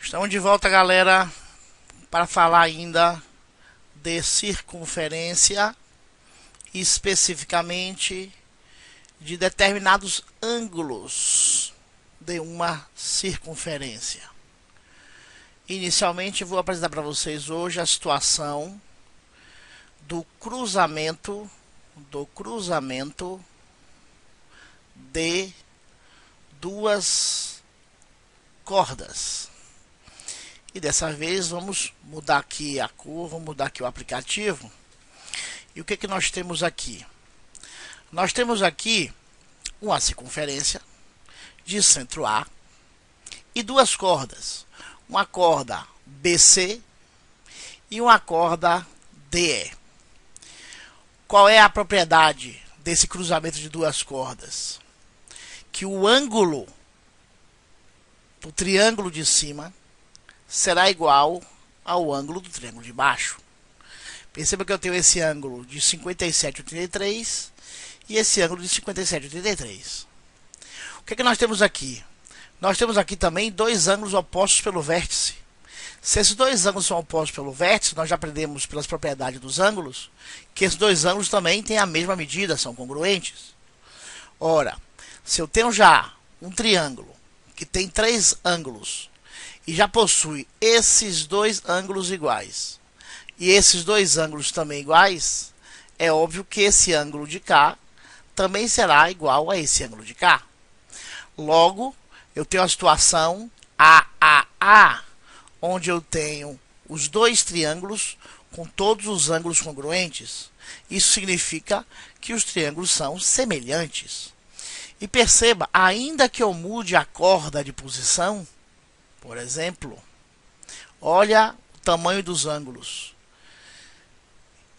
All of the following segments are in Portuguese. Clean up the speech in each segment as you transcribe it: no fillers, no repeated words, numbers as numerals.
Estamos de volta, galera, para falar ainda de circunferência, especificamente de determinados ângulos de uma circunferência. Inicialmente, vou apresentar para vocês hoje a situação do cruzamento de duas cordas. E dessa vez vamos mudar aqui a cor, vamos mudar aqui o aplicativo. E o que que nós temos aqui? Nós temos aqui uma circunferência de centro A e duas cordas. Uma corda BC e uma corda DE. Qual é a propriedade desse cruzamento de duas cordas? Que o ângulo do triângulo de cima será igual ao ângulo do triângulo de baixo. Perceba que eu tenho esse ângulo de 57,83 e esse ângulo de 57,83. O que é que nós temos aqui? Nós temos aqui também dois ângulos opostos pelo vértice. Se esses dois ângulos são opostos pelo vértice, nós já aprendemos pelas propriedades dos ângulos que esses dois ângulos também têm a mesma medida, são congruentes. Ora, se eu tenho já um triângulo que tem três ângulos e já possui esses dois ângulos iguais e esses dois ângulos também iguais, é óbvio que esse ângulo de cá também será igual a esse ângulo de cá. Logo, eu tenho a situação AAA, onde eu tenho os dois triângulos com todos os ângulos congruentes. Isso significa que os triângulos são semelhantes. E perceba, ainda que eu mude a corda de posição, por exemplo, olha o tamanho dos ângulos.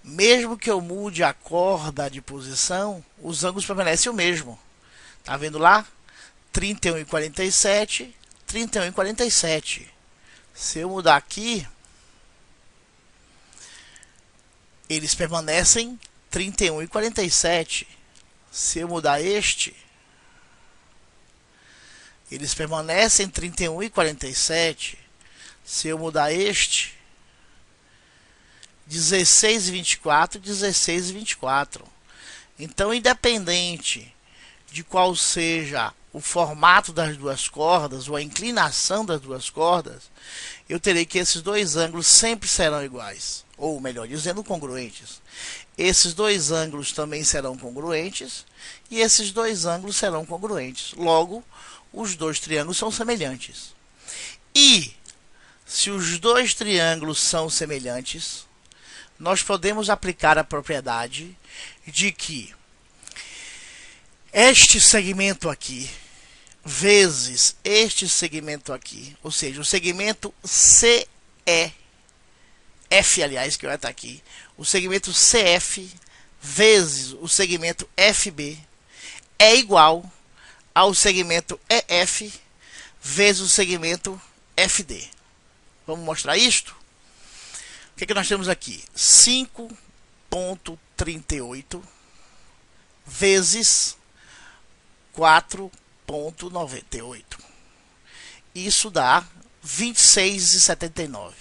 Mesmo que eu mude a corda de posição, os ângulos permanecem o mesmo. Tá vendo lá? 31,47, 31,47. Se eu mudar aqui, eles permanecem 31,47. Se eu mudar este, eles permanecem 31,47. Se eu mudar este, 16,24, 16,24. Então, independente de qual seja o formato das duas cordas ou a inclinação das duas cordas, eu terei que esses dois ângulos sempre serão iguais, ou melhor dizendo, congruentes. Esses dois ângulos também serão congruentes e esses dois ângulos serão congruentes. Logo, os dois triângulos são semelhantes. E se os dois triângulos são semelhantes, nós podemos aplicar a propriedade de que este segmento aqui vezes este segmento aqui, ou seja, o segmento CE, F, aliás, que vai estar aqui, o segmento CF vezes o segmento FB é igual ao segmento EF vezes o segmento FD. Vamos mostrar isto? O que é que nós temos aqui? 5,38 vezes 4,98. Isso dá 26,79.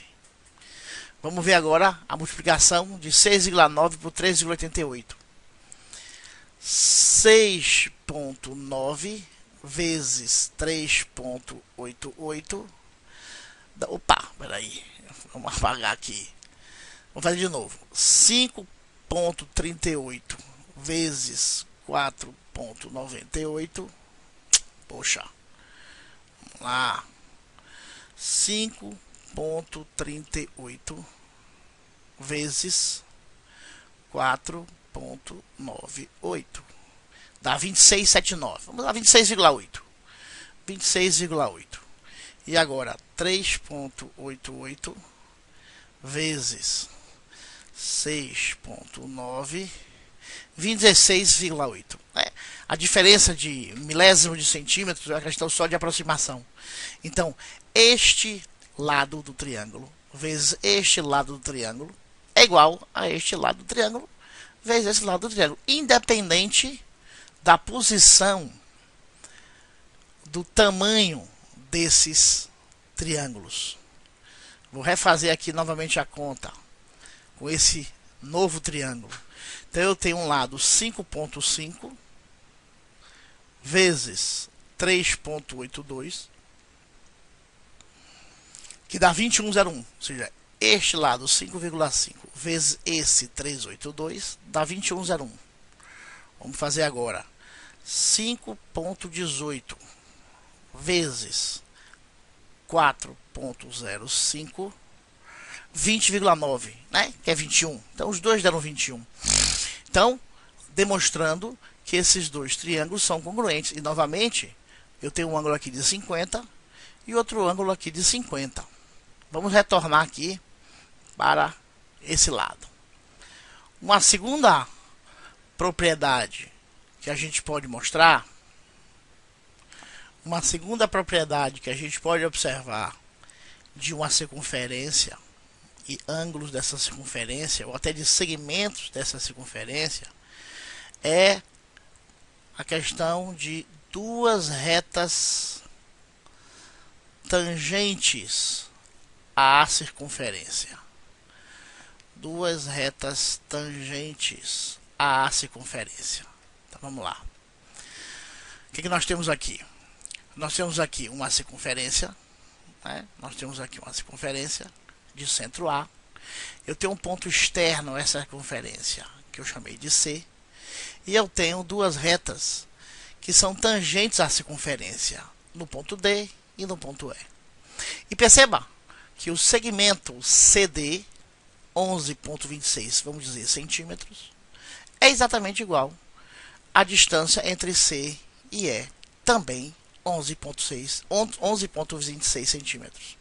Vamos ver agora a multiplicação de 6,9 por 3,88. 6,9 vezes 3,88. Opa, peraí. Vamos apagar aqui. Vamos fazer de novo. 5,38 vezes 4,98. Poxa. Vamos lá. 5,38 vezes 4,98. Dá 26,79. Vamos lá, 26,8. 26,8. E agora, 3,88 vezes 6,9, 26,8. A diferença de milésimo de centímetro é uma questão só de aproximação. Então, este lado do triângulo vezes este lado do triângulo é igual a este lado do triângulo vezes esse lado do triângulo, independente da posição, do tamanho desses triângulos. Vou refazer aqui novamente a conta com esse novo triângulo. Então eu tenho um lado 5,5 vezes 3,82, que dá 21,01. Ou seja, este lado 5,5 vezes esse 382 dá 21,01. Vamos fazer agora 5,18 vezes 4,05, 20,9, né? Que é 21. Então os dois deram 21. Então, demonstrando que esses dois triângulos são congruentes. E novamente, eu tenho um ângulo aqui de 50 e outro ângulo aqui de 50. Vamos retornar aqui para esse lado. Uma segunda propriedade que a gente pode mostrar, uma segunda propriedade que a gente pode observar de uma circunferência e ângulos dessa circunferência, ou até de segmentos dessa circunferência, é a questão de duas retas tangentes à circunferência. Duas retas tangentes à circunferência. Então vamos lá. O que nós temos aqui? Nós temos aqui uma circunferência, né? Nós temos aqui uma circunferência de centro A. Eu tenho um ponto externo a essa circunferência, que eu chamei de C. E eu tenho duas retas que são tangentes à circunferência, no ponto D e no ponto E. E perceba que o segmento CD, 11,26, vamos dizer, centímetros, é exatamente igual à distância entre C e E, também 11,26 centímetros.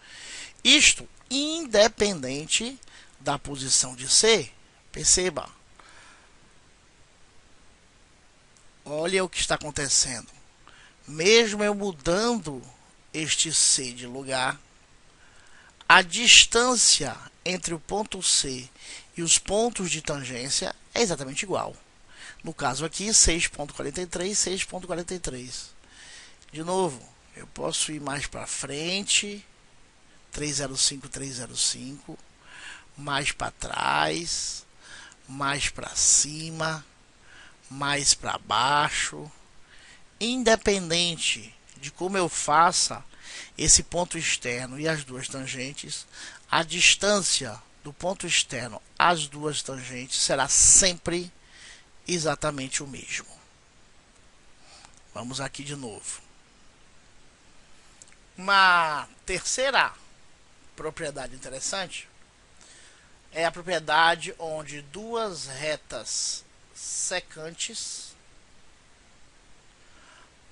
Isto independente da posição de C. Perceba. Olha o que está acontecendo. Mesmo eu mudando este C de lugar, a distância entre o ponto C e os pontos de tangência é exatamente igual. No caso aqui, 6,43, 6,43. De novo, eu posso ir mais para frente, 305, 305, mais para trás, mais para cima, mais para baixo. Independente de como eu faça esse ponto externo e as duas tangentes, a distância do ponto externo às duas tangentes será sempre exatamente o mesmo. Vamos aqui de novo. Uma terceira propriedade interessante é a propriedade onde duas retas secantes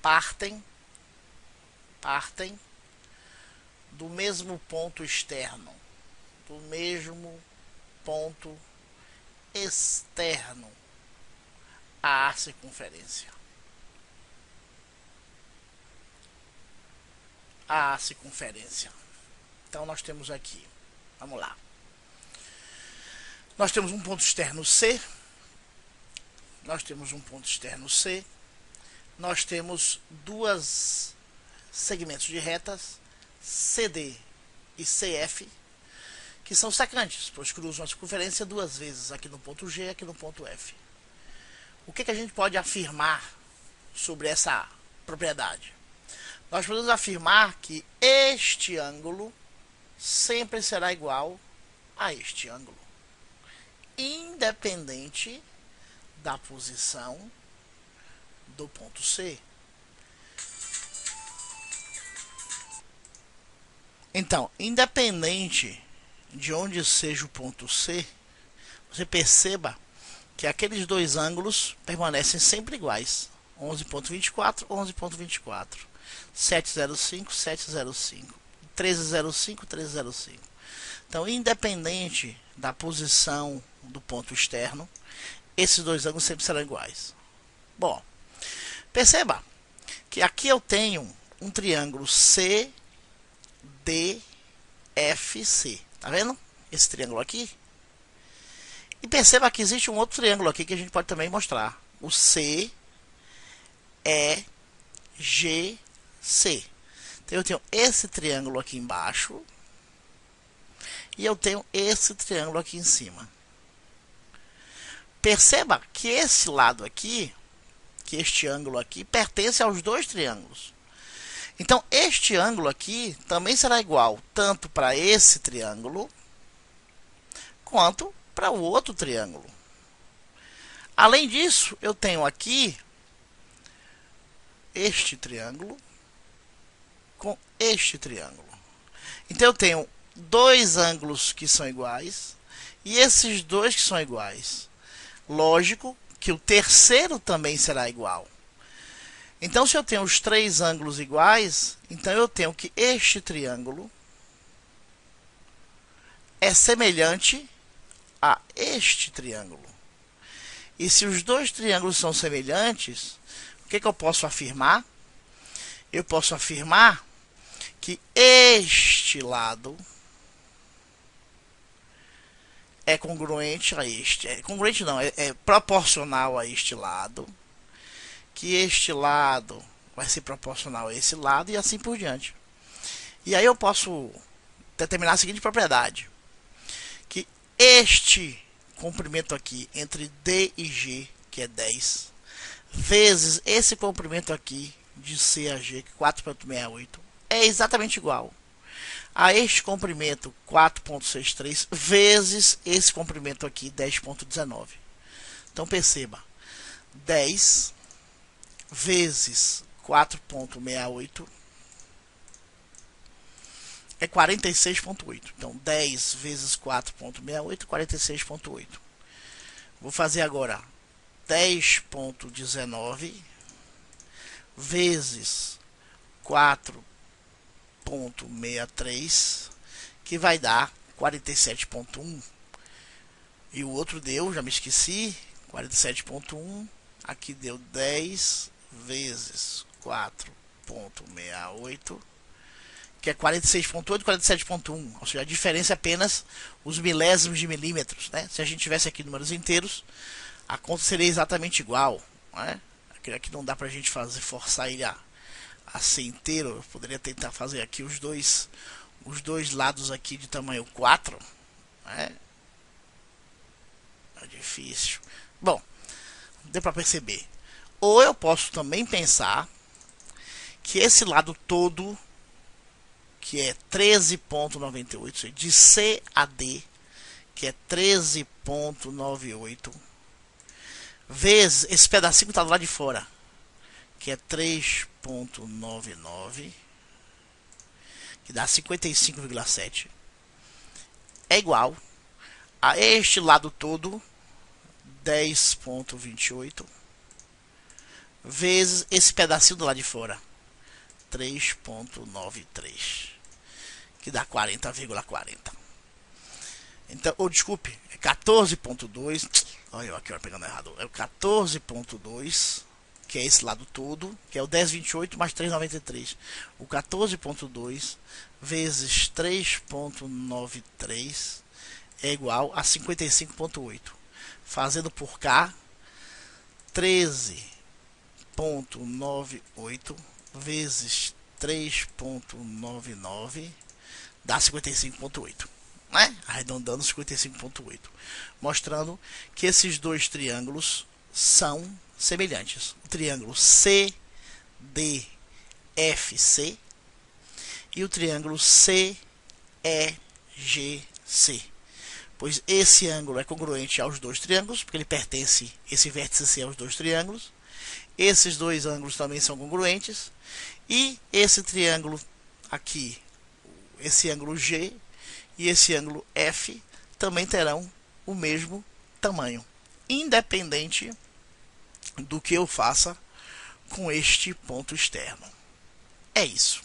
partem do mesmo ponto externo, do mesmo ponto externo à circunferência. A circunferência. Então nós temos aqui, vamos lá. Nós temos um ponto externo C. Nós temos um ponto externo C. Nós temos dois segmentos de retas, CD e CF, que são secantes, pois cruzam a circunferência duas vezes, aqui no ponto G e aqui no ponto F. O que a gente pode afirmar sobre essa propriedade? Nós podemos afirmar que este ângulo sempre será igual a este ângulo, independente da posição do ponto C. Então, independente de onde seja o ponto C, você perceba que aqueles dois ângulos permanecem sempre iguais. 11,24, 11,24. 705, 705. 1305, 1305. Então, independente da posição do ponto externo, esses dois ângulos sempre serão iguais. Bom, perceba que aqui eu tenho um triângulo CDFC. Tá vendo? Esse triângulo aqui. E perceba que existe um outro triângulo aqui que a gente pode também mostrar. O CEGC. Então eu tenho esse triângulo aqui embaixo e eu tenho esse triângulo aqui em cima. Perceba que esse lado aqui, que este ângulo aqui, pertence aos dois triângulos. Então, este ângulo aqui também será igual tanto para esse triângulo, quanto para o outro triângulo. Além disso, eu tenho aqui este triângulo com este triângulo. Então, eu tenho dois ângulos que são iguais e esses dois que são iguais. Lógico que o terceiro também será igual. Então, se eu tenho os três ângulos iguais, então eu tenho que este triângulo é semelhante a este triângulo. E se os dois triângulos são semelhantes, o que eu posso afirmar? Eu posso afirmar que este lado é congruente a este. Congruente não, é proporcional a este lado. Que este lado vai ser proporcional a esse lado e assim por diante. E aí eu posso determinar a seguinte propriedade. Que este comprimento aqui entre D e G, que é 10, vezes esse comprimento aqui de C a G, que é 4,68, é exatamente igual a este comprimento 4,63 vezes esse comprimento aqui 10,19. Então perceba, 10 vezes 4,68 é 46,8. Então 10 vezes 4,68, 46,8. Vou fazer agora 10,19 vezes 4,63, que vai dar 47,1. E o outro deu, já me esqueci, 47,1. Aqui deu 10 vezes 4,68, que é 46,8, 47,1. Ou seja, a diferença é apenas os milésimos de milímetros, né? Se a gente tivesse aqui números inteiros, a conta seria exatamente igual, né? Aqui não dá pra gente forçar ele a ser inteiro. Eu poderia tentar fazer aqui os dois lados aqui de tamanho 4, né? É difícil. Bom, deu para perceber. Ou eu posso também pensar que esse lado todo, que é 13,98, de C a D, que é 13,98, vezes esse pedacinho que está do lado de fora, que é 3,99, que dá 55,7, é igual a este lado todo, 10,28, vezes esse pedacinho do lado de fora, 3,93, que dá 40,40. Então, desculpe, é 14,2. Olha eu aqui pegando errado. É o 14,2, que é esse lado todo, que é o 10,28 mais 3,93. O 14,2 vezes 3,93 é igual a 55,8. Fazendo por cá, 13,98 vezes 3,99 dá 55,8, né? Arredondando 55,8, mostrando que esses dois triângulos são semelhantes. O triângulo CDFC e o triângulo CEGC, pois esse ângulo é congruente aos dois triângulos, porque ele pertence, esse vértice C, aos dois triângulos. Esses dois ângulos também são congruentes. E esse triângulo aqui, esse ângulo G e esse ângulo F, também terão o mesmo tamanho, independente do que eu faça com este ponto externo. É isso.